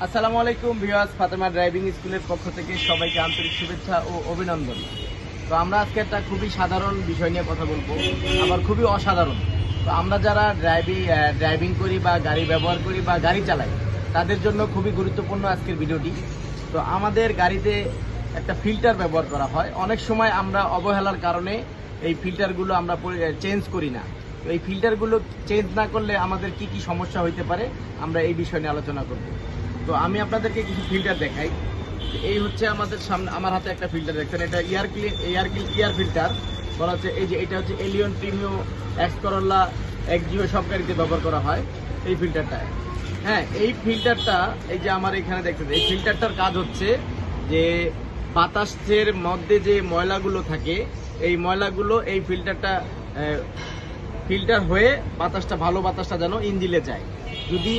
আসসালামু আলাইকুম viewers, Fatema driving স্কুলের পক্ষ থেকে সবাইকে আন্তরিক শুভেচ্ছা ও অভিনন্দন। তো আমরা আজকে একটা খুবই সাধারণ বিষয় নিয়ে কথা বলবো, আবার খুবই অসাধারণ। তো আমরা যারা ড্রাইভিং করি বা গাড়ি ব্যবহার করি বা গাড়ি চালাই, তাদের জন্য খুবই গুরুত্বপূর্ণ আজকের ভিডিওটি। তো আমাদের গাড়িতে একটা ফিল্টার ব্যবহার করা হয়। অনেক সময় আমরা অবহেলার কারণে এই ফিল্টারগুলো আমরা চেঞ্জ করি না। তো এই ফিল্টারগুলো চেঞ্জ না করলে আমাদের কি কি সমস্যা হইতে পারে, আমরা এই বিষয় নিয়ে আলোচনা করব। তো আমি আপনাদেরকে কিছু ফিল্টার দেখাই। এই হচ্ছে আমাদের সামনে, আমার হাতে একটা ফিল্টার দেখছেন, এটা ইয়ার ফিল্টার বলা হচ্ছে। এই যে এটা হচ্ছে Allion Premio, X Corolla, Axio সব গাড়িতে ব্যবহার করা হয় এই ফিল্টারটা। হ্যাঁ, এই ফিল্টারটা, এই যে আমার এখানে দেখছেন, এই ফিল্টারটার কাজ হচ্ছে যে বাতাসের মধ্যে যে ময়লাগুলো থাকে, এই ময়লাগুলো এই ফিল্টারটা ফিল্টার হয়ে বাতাসটা, ভালো বাতাসটা যেন ইঞ্জিনে যায়। যদি